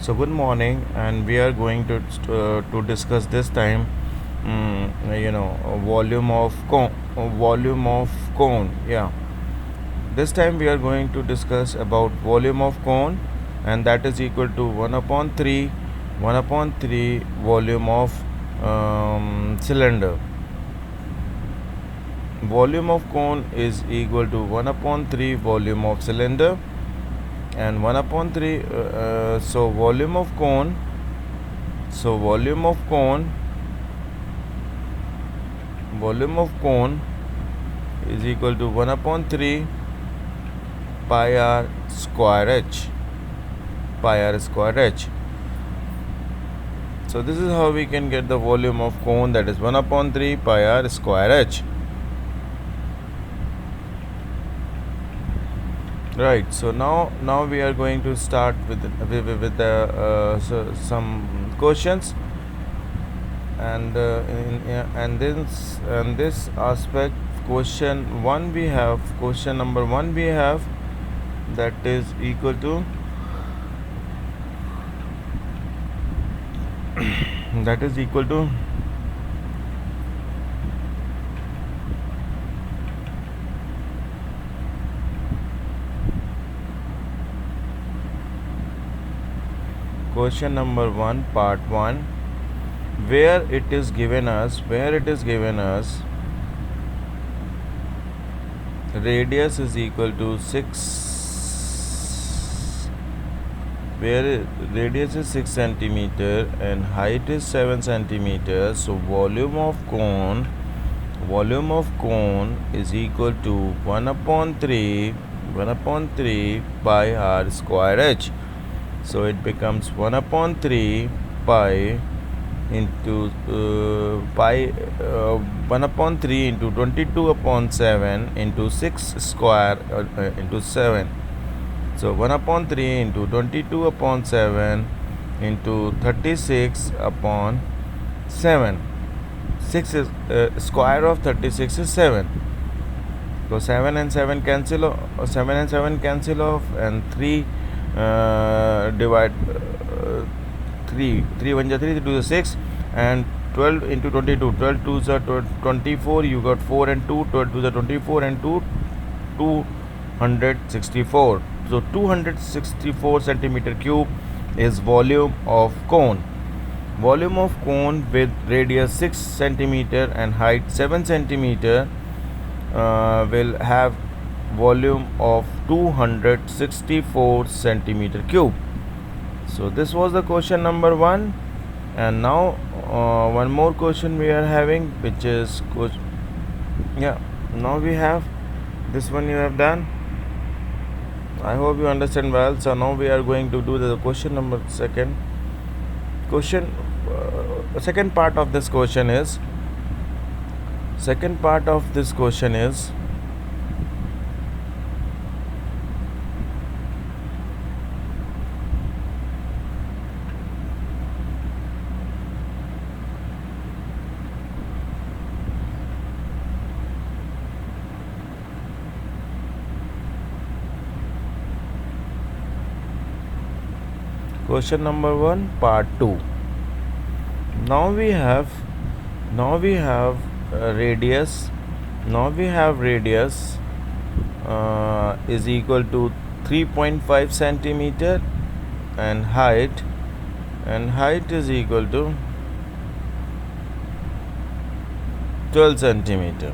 So good morning, and we are going to discuss this time, volume of cone. Yeah, this time we are going to discuss about volume of cone, and that is equal to one upon three volume of cylinder. Volume of cone is equal to 1 upon 3 volume of cylinder, and 1 upon 3 so volume of cone is equal to 1 upon 3 pi r square h. So this is how we can get the volume of cone, that is 1 upon 3 pi r square h. Right, so now we are going to start with some questions, and in this aspect, question number 1 we have, that is equal to that is equal to question number 1 part 1, where it is given us radius is equal to 6, where radius is 6 centimeter and height is 7 centimeter. So volume of cone is equal to 1 upon 3 pi r square h. So it becomes 1 upon 3 pi into 1 upon 3 into 22 upon 7 into 6 square into 7. So 1 upon 3 into 22 upon 7 into 36 upon 7. 6 is square of 36 is 7. So 7 and 7 cancel off, and 3 divide 3 1 3 2 is 6, and 12 into 22, 12 2 is 24, you got 4 and 2, 12 2 is 24 and 2 264. So 264 centimeter cube is volume of cone. Volume of cone with radius 6 centimeter and height 7 centimeter will have volume of 264 centimeter cube. So this was the question number 1, and now one more question we are having, which is now we have this one you have done. I hope you understand well. So now we are going to do the question number second. Second part of this question is question number 1 part 2. Now we have radius is equal to 3.5 centimeter, and height is equal to 12 centimeter.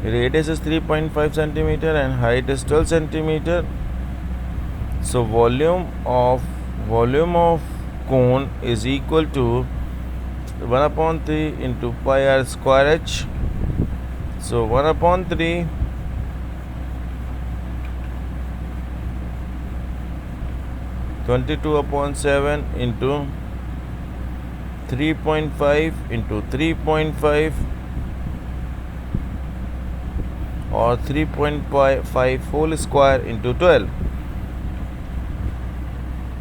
Radius is 3.5 centimeter and height is 12 centimeter. So volume of cone is equal to 1 upon 3 into pi r square h. So 1 upon 3 22 upon 7 into 3.5 into 3.5 or 3.5 whole square into 12,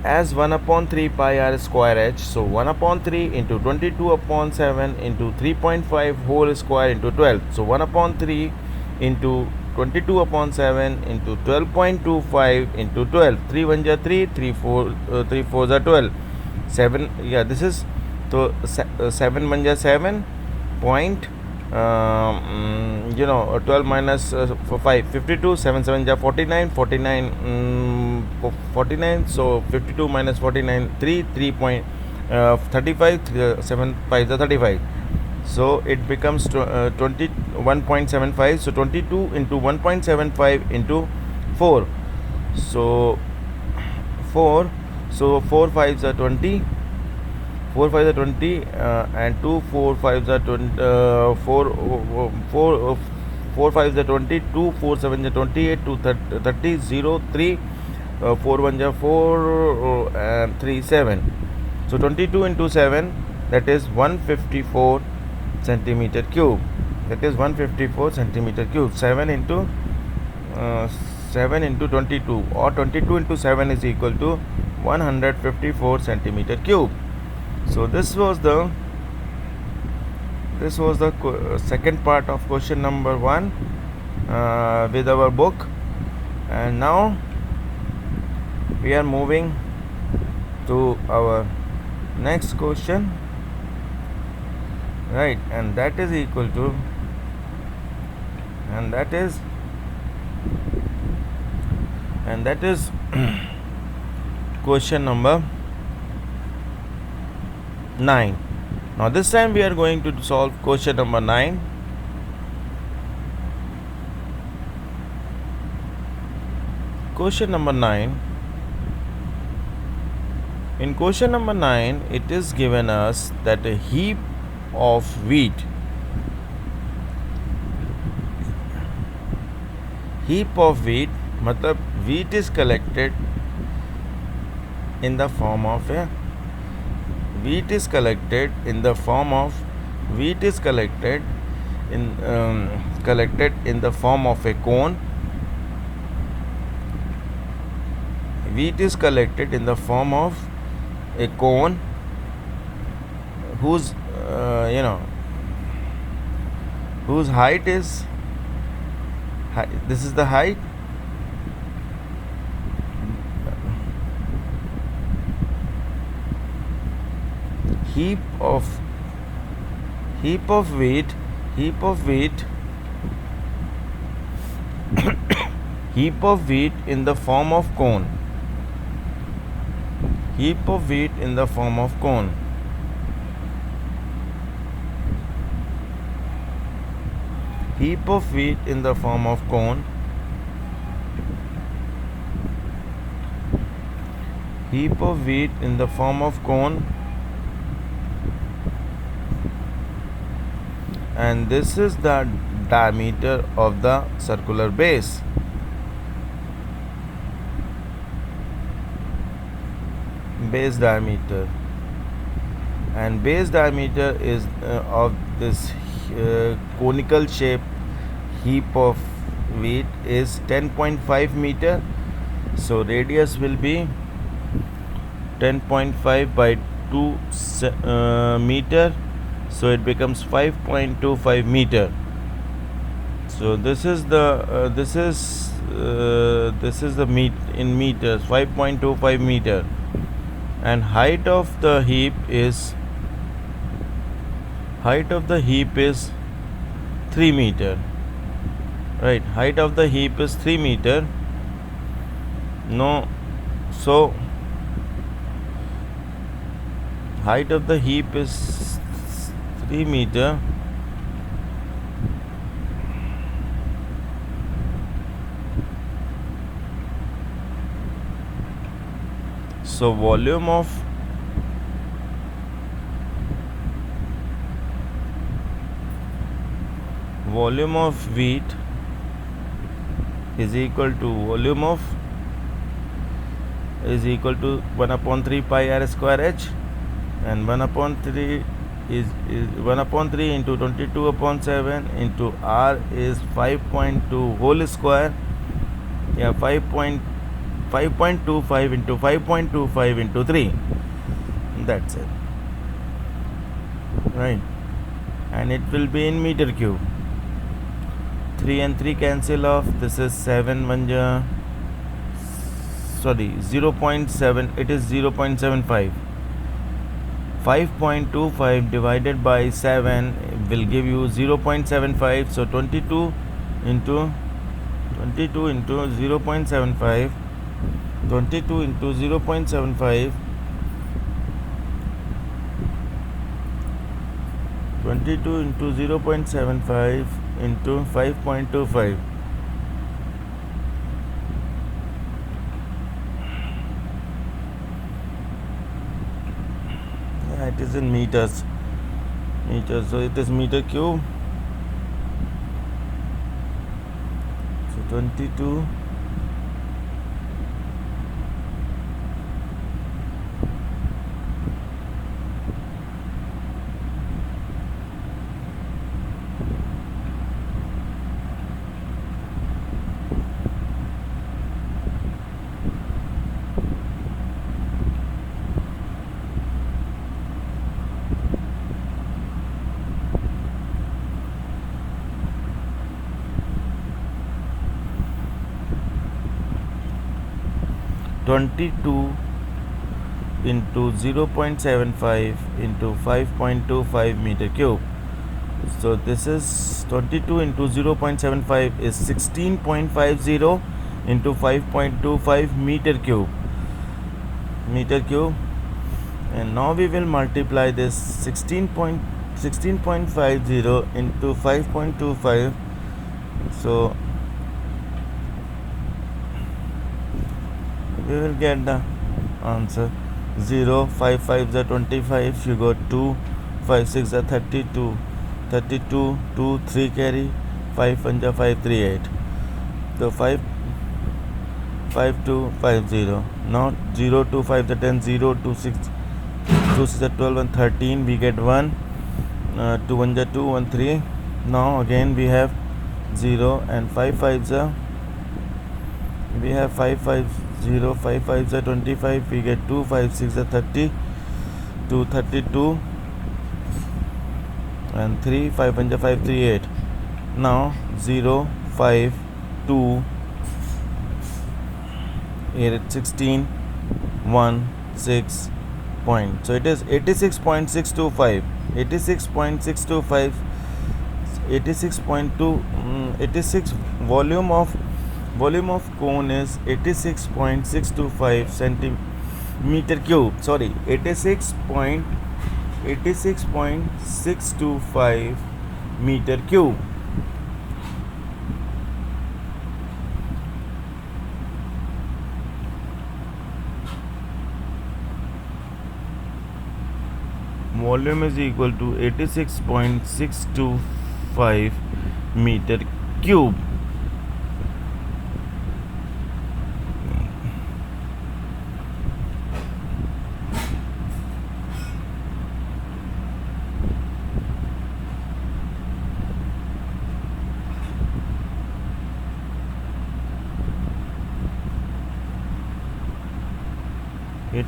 as 1 upon 3 pi r square h. So 1 upon 3 into 22 upon 7 into 3.5 whole square into 12. So 1 upon 3 into 22 upon 7 into 12.25 into 12. 3 1 ja 3, 3 4 ja 12. 7, yeah, this is, so 7 1 ja 7 point, 12 minus 5, 52, 7 7 ja 49, 49, so 52 minus 49, 3.35, 7 5 ja 35. So it becomes 21.75. So 22 into 1.75 into 4. So 4. So 4 5s are 20. 4 5s are 20, and 2 4 5s are 20. 4 5s are 20. 2 4 7s are 28. 2 30 0 3. 4 1s are 4, and 3 7. So 22 into 7, that is 154 centimeter cube. That is 154 centimeter cube. 7 into 22, or 22 into 7 is equal to 154 centimeter cube. So this was the second part of question number 1 with our book. And now we are moving to our next question, right? And that is equal to, and that is question number 9. Now this time we are going to solve question number 9. Question number 9. In question number 9, it is given us that a heap of wheat, matlab wheat is collected in the form of a collected in the form of a cone. Wheat is collected in the form of a cone whose whose height is, this is the height, heap of wheat heap of wheat in the form of cone. Heap of wheat in the form of cone. Heap of wheat in the form of cone. Heap of wheat in the form of cone. And this is the diameter of the circular base. Base diameter. And base diameter is of this conical shape heap of wheat is 10.5 meter. So radius will be 10.5 by 2 meter. So it becomes 5.25 meter. So this is the in meters, 5.25 meter. And height of the heap is 3 meter. Right, height of the heap is 3 meter. No, so height of the heap is 3 meter. So volume of wheat is equal to 1 upon 3 pi r square h, and 1 upon 3 is 1 upon 3 into 22 upon 7 into r is 5.2 whole square. Yeah, 5.25 into 5.25 into 3. That's it. Right. And it will be in meter cube. 3 and 3 cancel off. This is 7 1 sorry 0.7, it is 0.75. 5.25 divided by 7 will give you 0.75. So 22 into 0.75, 22 into 0.75, 22 into 0.75 into 5.25. Yeah, it is in meters. So it is meter cube. So 22 22 into 0.75 into 5.25 meter cube. So this is 22 into 0.75 is 16.50 into 5.25 meter cube. And now we will multiply this 16.50 into 5.25. So we will get the answer. 0 5 5 is 25. You got 2 5 6 is 32. 32 2 3 carry 5 1 is 5 3 8. So 5 5 2 5 0. Now 0 2 5 is 10. 0 2 6 2 6 is 12 and 13. We get 1. 2 1 is 2 1 3. Now again we have 0 and 5 5 is we have 5 5 0 5 5 is 25. We get 2 5 6 is 30. 2 32 and 3 5 1 is 5 3 8. Now 0 5 2 8 16 1 6 point. So it is 86.625. 86.625. 86.2 86 volume of cone is 86.625 centimeter cube. Sorry, 86.625 meter cube. Volume is equal to 86.625 meter cube.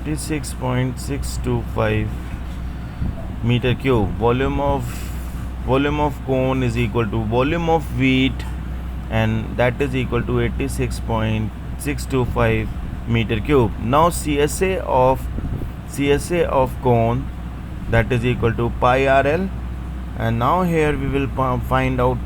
.625 meter cube. Volume of cone is equal to volume of wheat, and that is equal to 86.625 meter cube. Now CSA of cone, that is equal to pi RL, and now here we will find out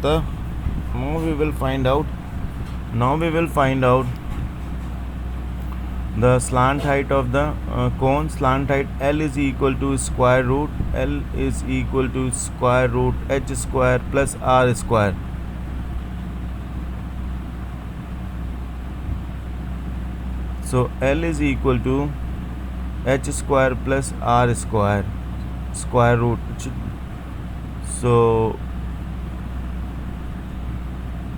the slant height of the cone. Slant height L is equal to square root h square plus r square. So L is equal to h square plus r square, square root. So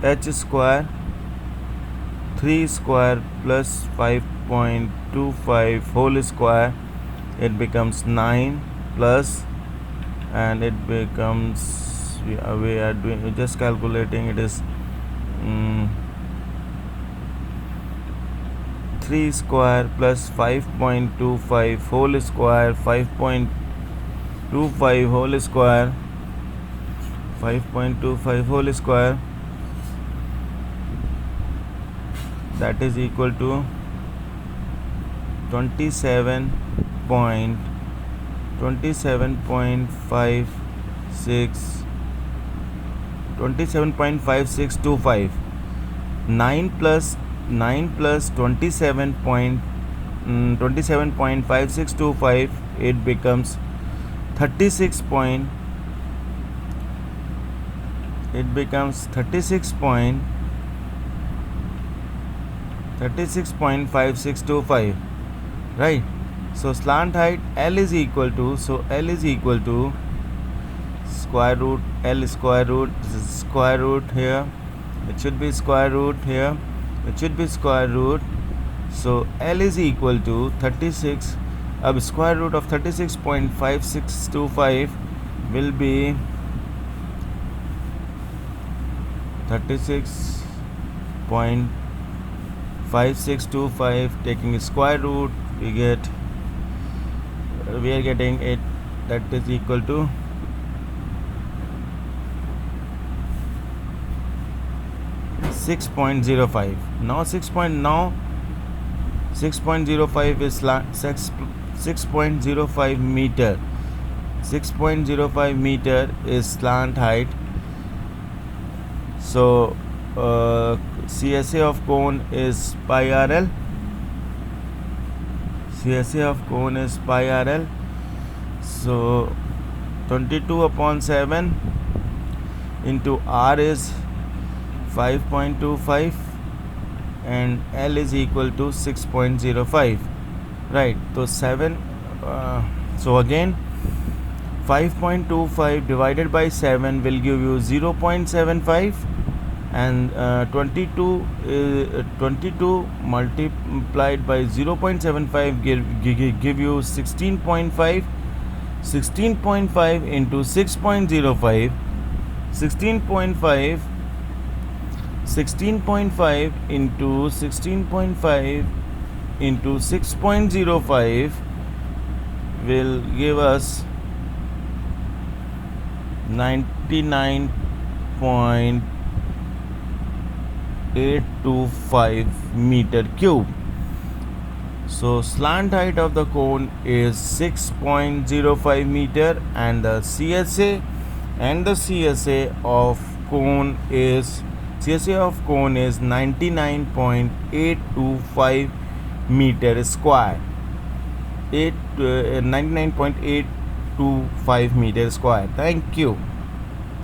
h square 3 square plus 5.25 whole square, it becomes 9 plus, and it becomes, we're just calculating, it is 3 square plus 5.25 whole square, 5.25 whole square, 5.25 whole square that is equal to 27.5625. 9 plus 27.5625, it becomes 36 point, it becomes 36.5625, right? So slant height L is equal to, square root L square root, this is square root here, it should be square root here, it should be square root. So L is equal to 36, square root of 36.5625 will be 36.5625. taking square root, we are getting it, that is equal to 6.05. Now 6.05 is 6.05 meter. 6.05 meter is slant height. So CSA of cone is pi RL. CSA of cone is pi RL. So 22/7 into R is 5.25 and L is equal to 6.05, right? So 7, so again 5.25 divided by 7 will give you 0.75, and 22 multiplied by 0.75 give you 16.5. 16.5 into 6.05, 16.5 into 16.5 into 6.05 will give us 99.825 meter cube. So slant height of the cone is 6.05 meter, and the CSA of cone is 99.825 meter square. 99.825 meter square. Thank you.